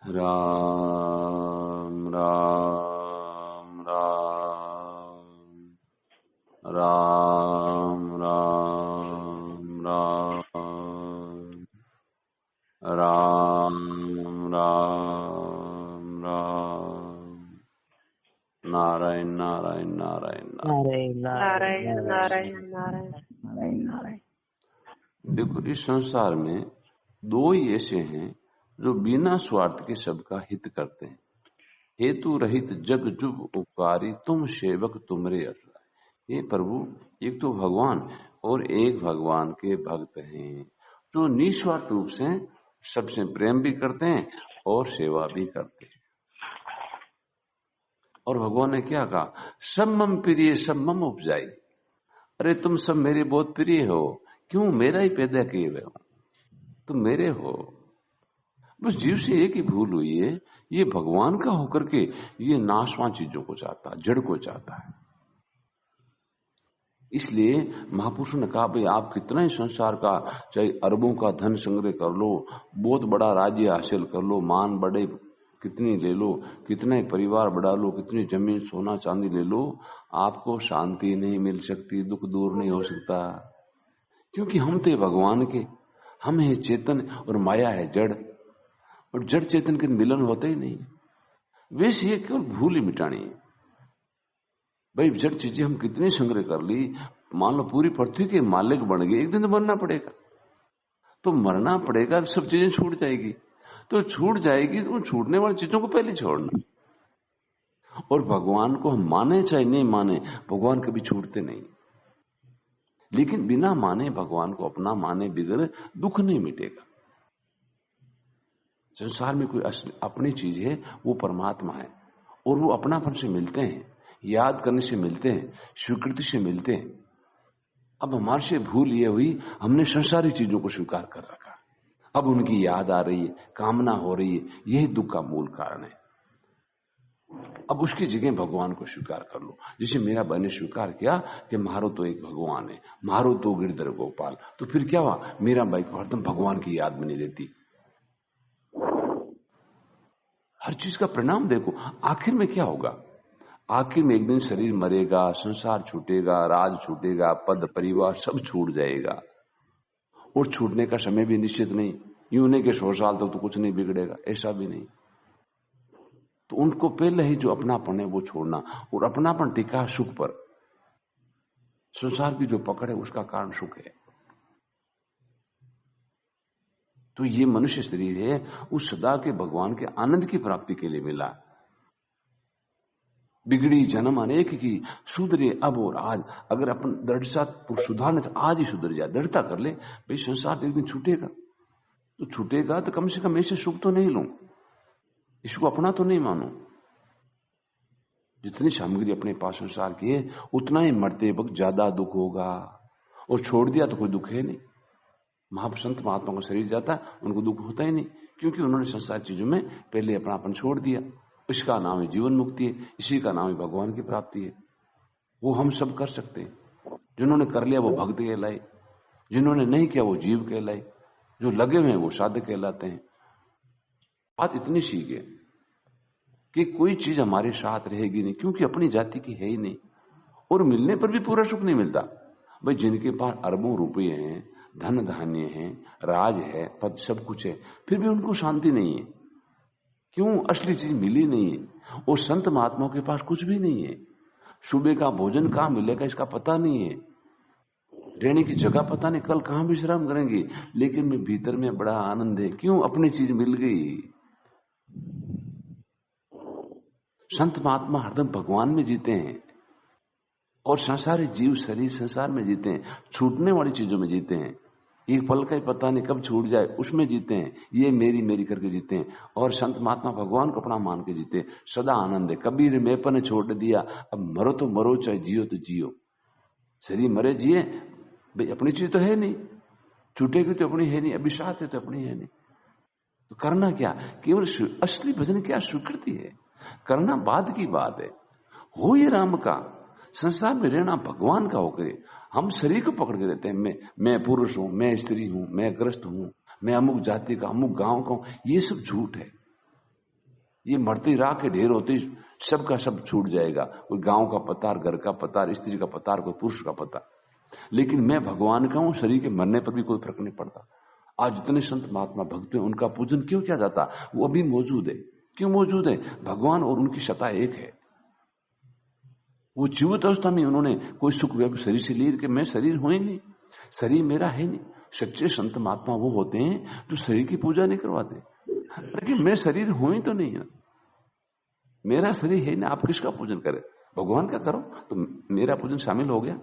राम राम राम राम राम राम राम राम राम नारायण नारायण नारायण नारायण नारायण नारायण नारायण नारायण। देखो, इस संसार में दो ही ऐसे हैं जो बिना स्वार्थ के सबका हित करते हैं। हेतु रहित जग जुग उपकारी, तुम सेवक तुमरे अटला। हे प्रभु, एक तो भगवान और एक भगवान के भक्त हैं जो निस्वार्थ रूप से सबसे प्रेम भी करते हैं और सेवा भी करते हैं। और भगवान ने क्या कहा? सब मम प्रिय सब मम उपजाई। अरे तुम सब मेरे बहुत प्रिय हो, क्यों? मेरा ही पैदा किए हुए हो, तुम मेरे हो। बस जीव से एक ही भूल हुई है, ये भगवान का होकर के ये नाशवान चीजों को चाहता है, जड़ को चाहता है। इसलिए महापुरुषों ने कहा, भाई आप कितना ही संसार का चाहे अरबों का धन संग्रह कर लो, बहुत बड़ा राज्य हासिल कर लो, मान बड़े कितनी ले लो, कितना ही परिवार बढ़ा लो, कितनी जमीन सोना चांदी ले लो, आपको शांति नहीं मिल सकती, दुख दूर नहीं हो सकता। क्योंकि हम तो भगवान के, हम है चेतन और माया है जड़, और जड़ चेतन के मिलन होते ही नहीं। वैसे ये केवल भूल ही मिटानी है। भाई जड़ चीजें हम कितनी संग्रह कर ली, मान लो पूरी पृथ्वी के मालिक बन गए, एक दिन तो मरना पड़ेगा। तो मरना पड़ेगा तो सब चीजें छूट जाएगी, तो छूट जाएगी तो उन छूटने वाली चीजों को पहले छोड़ना। और भगवान को हम माने चाहे नहीं माने, भगवान कभी छूटते नहीं। लेकिन बिना माने भगवान को अपना माने बिगड़ दुख नहीं मिटेगा। संसार में कोई अपनी चीज है, वो परमात्मा है, और वो अपनापन से मिलते हैं, याद करने से मिलते हैं, स्वीकृति से मिलते हैं। अब हमारे से भूल ये हुई, हमने संसारी चीजों को स्वीकार कर रखा, अब उनकी याद आ रही है, कामना हो रही है, यही दुख का मूल कारण है। अब उसकी जगह भगवान को स्वीकार कर लो। जैसे मेरा भाई ने स्वीकार किया कि मारो तो एक भगवान है, मारो तो गिरधर गोपाल, तो फिर क्या हुआ? मेरा भाई को हरदम भगवान की याद में नहीं रहती। हर चीज का परिणाम देखो, आखिर में क्या होगा? आखिर में एक दिन शरीर मरेगा, संसार छूटेगा, राज छूटेगा, पद परिवार सब छूट जाएगा, और छूटने का समय भी निश्चित नहीं। यूं नहीं कि 100 साल तक तो कुछ नहीं बिगड़ेगा, ऐसा भी नहीं। तो उनको पहले ही जो अपनापन है वो छोड़ना, और अपनापन टिका है सुख पर। संसार की जो पकड़ है उसका कारण सुख है। तो ये मनुष्य शरीर है, उस सदा के भगवान के आनंद की प्राप्ति के लिए मिला। बिगड़ी जन्म अनेक की, सुधरे अब और आज। अगर अपन दृढ़ता सुधारने तो आज ही सुधर जाए, दृढ़ता कर ले। भाई संसार एक दिन छूटेगा, तो छूटेगा तो कम से कम ऐसे सुख तो नहीं लूं, इसको अपना तो नहीं मानो। जितनी सामग्री अपने पास संसार की है, उतना ही मरते वक्त ज्यादा दुख होगा, और छोड़ दिया तो कोई दुख है नहीं। महासंत महात्मा का शरीर जाता है, उनको दुख होता ही नहीं, क्योंकि उन्होंने संसार चीजों में पहले अपनापन छोड़ दिया। इसका नाम है जीवन मुक्ति है, इसी का नाम है भगवान की प्राप्ति है। वो हम सब कर सकते हैं। जिन्होंने कर लिया वो भक्त कहलाए, जिन्होंने नहीं किया वो जीव कहलाए, जो लगे हुए हैं वो साधक कहलाते हैं। बात इतनी सीख है कि कोई चीज हमारे साथ रहेगी नहीं, क्योंकि अपनी जाति की है ही नहीं, और मिलने पर भी पूरा सुख नहीं मिलता। भाई जिनके पास अरबों रुपये हैं, धन धान्य है, राज है, पद सब कुछ है, फिर भी उनको शांति नहीं है। क्यों? असली चीज मिली नहीं है। और संत महात्माओं के पास कुछ भी नहीं है। सुबह का भोजन कहां मिलेगा इसका पता नहीं है, रहने की जगह पता नहीं, कल कहां विश्राम करेंगे, लेकिन में भीतर में बड़ा आनंद है। क्यों? अपनी चीज मिल गई। संत महात्मा हरदम भगवान में जीते हैं, और संसारी जीव शरीर संसार में जीते हैं, छूटने वाली चीजों में जीते हैं। एक पल का ही पता नहीं कब छूट जाए, उसमें जीते हैं। ये मेरी मेरी करके जीते हैं। और संत महात्मा भगवान को अपना मान के जीते हैं। सदा आनंद है। कबीर मेपन छोड़ दिया, अब मरो तो मरो, चाहे जियो तो जियो। शरीर मरे जिए, भाई अपनी चीज तो है नहीं, छूटेगी तो अपनी है नहीं, अभी साथ है तो अपनी है नहीं। तो करना क्या? केवल असली भजन क्या? स्वीकृति है। करना बाद की बात है। हो ये राम का, संसार में रहना भगवान का होकर। हम शरीर को पकड़ के रहते हैं, मैं पुरुष हूं, मैं स्त्री हूं, मैं ग्रस्त हूं, मैं अमुक जाति का, अमुक गांव का हूं। ये सब झूठ है। ये मरती राख के ढेर होते सबका सब छूट जाएगा। कोई गांव का पतार, घर का पतार, स्त्री का पतार, कोई पुरुष का पतार। लेकिन मैं भगवान का हूं, शरीर के मरने पर भी कोई फर्क नहीं पड़ता। आज जितने संत महात्मा भक्त हैं उनका पूजन क्यों किया जाता? वो अभी मौजूद है। क्यों मौजूद है? भगवान और उनकी सत्ता एक है। वो जीवित अवस्था में उन्होंने कोई सुख व्यापी शरीर से लिए कि मैं शरीर हूं ही नहीं, शरीर मेरा है नहीं। सच्चे संत महात्मा वो होते हैं जो शरीर की पूजा नहीं करवाते। लेकिन मैं शरीर हूं ही तो नहीं है, मेरा शरीर है ना, आप किसका पूजन करें? भगवान का करो तो मेरा पूजन शामिल हो गया।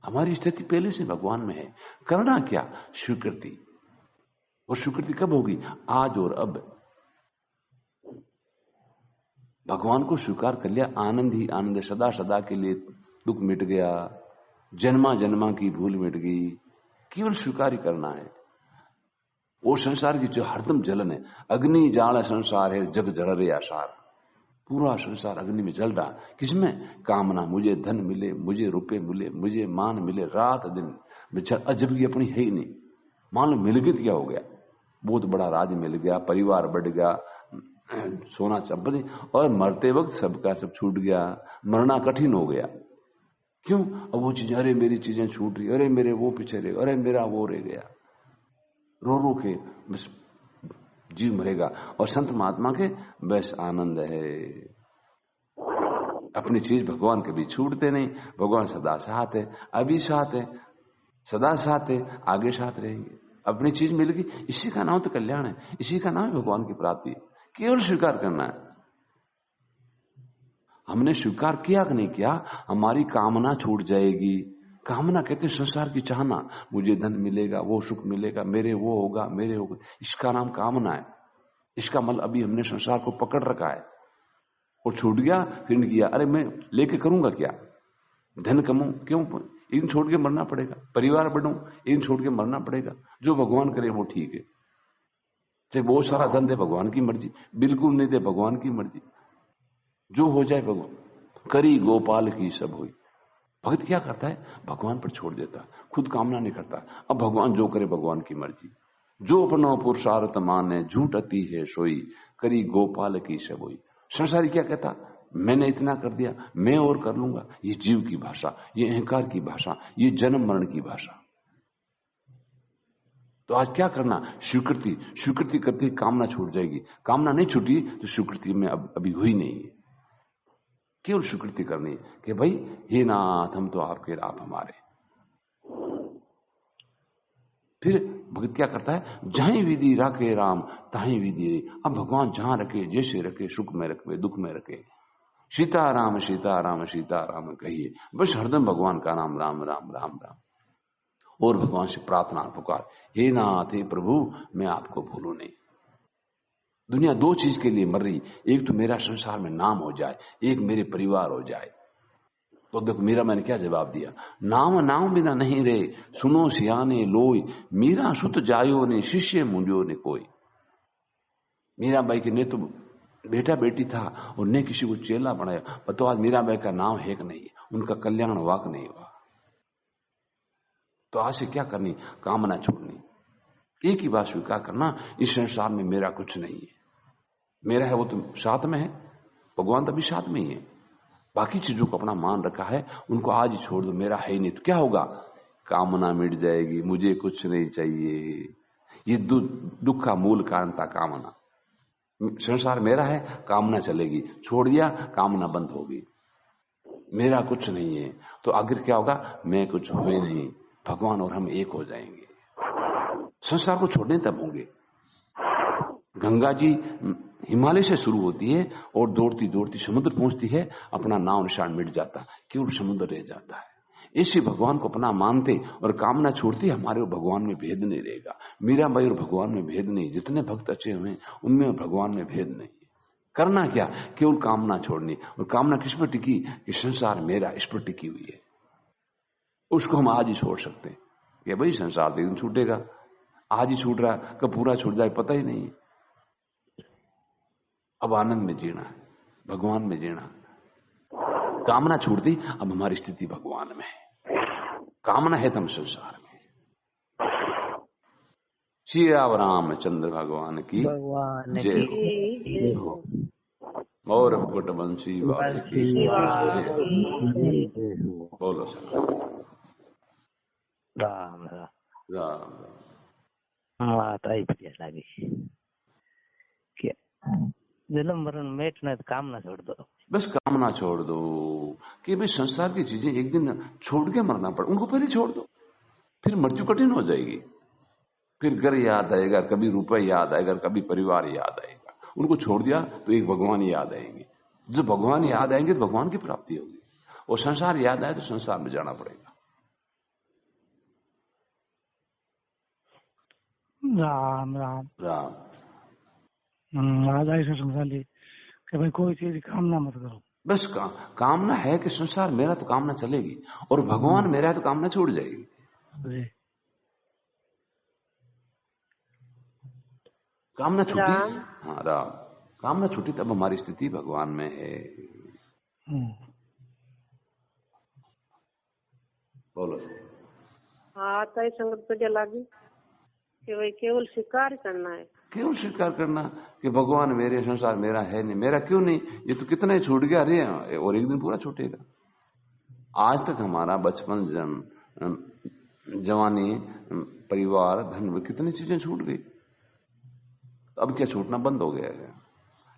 हमारी स्थिति पहले से भगवान में है। करना क्या? स्वीकृति। और स्वीकृति कब होगी? आज और अब। भगवान को स्वीकार कर लिया, आनंद ही आनंद है। सदा सदा के लिए दुख मिट गया, जन्मा जन्मा की भूल मिट गई। केवल स्वीकार ही करना है। वो संसार की जो हरदम जलन है, अग्नि जाल संसार है, जग जल रे आसार। पूरा संसार अग्नि में जल रहा। किसमें? कामना। मुझे धन मिले, मुझे रुपए मिले, मुझे मान मिले, रात दिन जबकि अपनी है ही नहीं। मान लो मिल गया, क्या हो गया? बहुत बड़ा राज मिल गया, परिवार बढ़ गया, सोना संपत्ति, और मरते वक्त सबका सब छूट गया। मरना कठिन हो गया। क्यों? अब वो चीजें, अरे मेरी चीजें छूट रही, अरे मेरे वो पीछे रह, अरे मेरा वो रह गया। रो रो के बस जीव मरेगा। और संत महात्मा के बस आनंद है। अपनी चीज भगवान कभी छूटते नहीं। भगवान सदा साथ है, अभी साथ है, सदा साथ है, आगे साथ रहेंगे। अपनी चीज मिल गई, इसी का नाम तो कल्याण है, इसी का नाम है भगवान की प्राप्ति। केवल स्वीकार करना है। हमने स्वीकार किया कि नहीं किया, हमारी कामना छूट जाएगी। कामना कहते संसार की चाहना, मुझे धन मिलेगा, वो सुख मिलेगा, मेरे वो होगा, मेरे होगा, इसका नाम कामना है। इसका मतलब अभी हमने संसार को पकड़ रखा है और छूट गया, फिर किया, अरे मैं लेके करूंगा क्या? धन कमाऊं क्यों? इन छोड़ के मरना पड़ेगा। परिवार बढ़ाऊं, इन छोड़ के मरना पड़ेगा। जो भगवान करे वो ठीक है। चाहे बहुत सारा धन दे, भगवान की मर्जी। बिल्कुल नहीं दे, भगवान की मर्जी। जो हो जाए भगवान। करी गोपाल की सब हुई। भक्त क्या करता है? भगवान पर छोड़ देता, खुद कामना नहीं करता। अब भगवान जो करे भगवान की मर्जी। जो अपना पुरुषार्थ माने, झूठ अति है सोई, करी गोपाल की सब हुई। संसारी क्या कहता? मैंने इतना कर दिया, मैं और कर लूंगा। ये जीव की भाषा, ये अहंकार की भाषा, ये जन्म मरण की भाषा। तो आज क्या करना? स्वीकृति। स्वीकृति करते कामना छूट जाएगी। कामना नहीं छूटी तो स्वीकृति में अभी हुई नहीं है। केवल स्वीकृति करनी कि भाई हे नाथ, हम तो आपके, आप हमारे। फिर भक्त क्या करता है? जहां विधि रखे राम, ताही विधि रे। अब भगवान जहां रखे, जैसे रखे, सुख में रखे, दुख में रखे। सीताराम सीताराम सीताराम कहिए, बस हरदम भगवान का नाम राम राम राम राम। और भगवान से प्रार्थना पुकार, हे नाथ, हे प्रभु, मैं आपको भूलूं नहीं। दुनिया दो चीज के लिए मर रही, एक तो मेरा संसार में नाम हो जाए, एक मेरे परिवार हो जाए। तो देखो मीरा मैंने क्या जवाब दिया? नाम नाम बिना नहीं रे, सुनो सियाने लोई, मीरा सुत जायो ने, शिष्य मुंजो ने कोई। मीरा बाई के ने तो बेटा बेटी था और ने किसी को चेला बनाया, पर तो आज मीरा बाई का नाम है कि नहीं, उनका कल्याण वाक नहीं हुआ। तो आज से क्या करनी? कामना छोड़नी। एक ही बात स्वीकार करना, इस संसार में मेरा कुछ नहीं है। मेरा है वो तो साथ में है, भगवान तो भी साथ में ही है। बाकी चीजों को अपना मान रखा है, उनको आज ही छोड़ दो। मेरा है ही नहीं तो क्या होगा? कामना मिट जाएगी, मुझे कुछ नहीं चाहिए। ये दुख का मूल कारण था कामना। संसार मेरा है, कामना चलेगी, छोड़ दिया, कामना बंद होगी। मेरा कुछ नहीं है तो आखिर क्या होगा? मैं कुछ हुए नहीं, भगवान और हम एक हो जाएंगे। संसार को छोड़ने तब होंगे। गंगा जी हिमालय से शुरू होती है और दौड़ती दौड़ती समुद्र पहुंचती है, अपना नाव निशान मिट जाता, केवल समुद्र रह जाता है। इसी भगवान को अपना मानते और कामना छोड़ती, हमारे भगवान में भेद नहीं रहेगा। मीराबाई और भगवान में भेद नहीं, जितने भक्त अच्छे हुए उनमें और भगवान में भेद नहीं। करना क्या? केवल कामना छोड़नी। और कामना किस पर टिकी? कि संसार मेरा, इस पर टिकी हुई है। उसको हम आज ही छोड़ सकते हैं कि भाई संसार तो एक दिन छूटेगा, आज ही छूट रहा है, कब पूरा छूट जाए पता ही नहीं है। अब आनंद में जीना है, भगवान में जीना। कामना छूट दी, अब हमारी स्थिति भगवान में है। कामना है तुम संसार में, श्री रामचंद्र भगवान की जय हो। और मुकुट बंसी वाले की बोलो राम राम राम। बात आई बढ़िया लगी। क्या जन्म मरण मिटना तो कामना छोड़ दो। बस कामना छोड़ दो कि भाई संसार की चीजें एक दिन छोड़ के मरना पड़े, उनको पहले छोड़ दो, फिर मृत्यु कठिन हो जाएगी। फिर घर याद आएगा, कभी रुपए याद आएगा, कभी परिवार याद आएगा। उनको छोड़ दिया तो एक भगवान याद आएंगे। जो भगवान याद आएंगे तो भगवान की प्राप्ति होगी। और संसार याद आए तो संसार में जाना पड़ेगा। राम राम राम। महाराज ऐसा समझा ली कि भाई कोई चीज की कामना मत करो। बस कामना है कि संसार मेरा तो कामना चलेगी, और भगवान मेरा है तो कामना छूट जाएगी। जी। कामना छूटी, हाँ राम, कामना छूटी तब हमारी स्थिति भगवान में है। बोलो। हाँ तो संगत बढ़िया लगी कि भाई केवल स्वीकार करना है। क्यों स्वीकार करना कि भगवान मेरे, संसार मेरा है नहीं, मेरा क्यों नहीं, ये तो कितना ही छूट गया। अरे और एक दिन पूरा छूटेगा। आज तक हमारा बचपन, जवानी, परिवार, धन, कितनी चीजें छूट गई। अब क्या छूटना बंद हो गया है।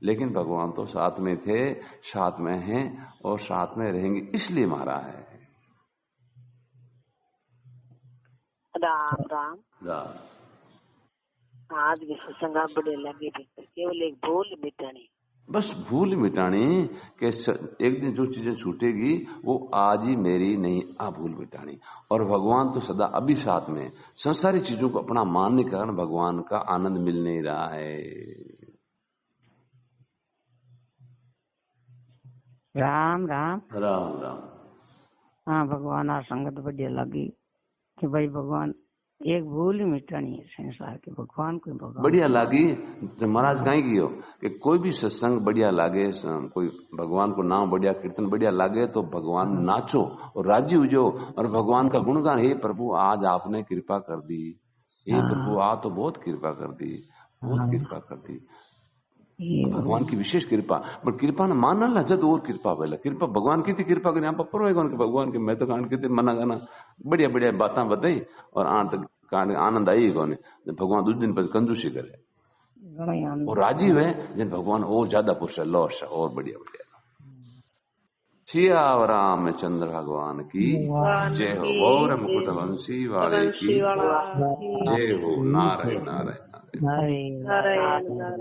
लेकिन भगवान तो साथ में थे, साथ में हैं और साथ में रहेंगे, इसलिए मारा है। राम राम राम। आज भी सत्संग बड़े लगे थे। केवल एक भूल मिटानी, बस भूल मिटानी कि एक दिन जो चीजें छूटेगी वो आज ही मेरी नहीं, आ भूल मिटानी। और भगवान तो सदा अभी साथ में। संसारी चीजों को अपना मानने के कारण भगवान का आनंद मिल नहीं रहा है। राम राम राम राम। हाँ भगवान आ संगत बढ़िया लगी कि भाई भगवान एक भूल ही मिटानी है संसार के। भगवान को भगवान बढ़िया लागी तो महाराज कहीं की हो कि कोई भी सत्संग बढ़िया लागे, कोई भगवान को नाम बढ़िया, कीर्तन बढ़िया लागे तो भगवान नाचो और राजी हो जाओ और भगवान का गुणगान। हे प्रभु आज आपने कृपा कर दी, हे प्रभु आज तो बहुत कृपा कर दी, बहुत कृपा कर दी। भगवान की विशेष कृपा, पर कृपा न मान ना जद और कृपा पहले कृपा भगवान की थी। कृपा करें आप भगवान के मैं तो कांड के मना गाना बढ़िया बढ़िया बातें बताई और आनंद आई कौन। भगवान दूसरे दिन पर कंजूसी करे और राजी हुए जन भगवान और ज्यादा पुरुष लौश और बढ़िया बढ़िया। श्री रामचंद्र भगवान की जय हो। गौर मुकुट बंसी वाले की जय हो। नारायण नारायण नारायण।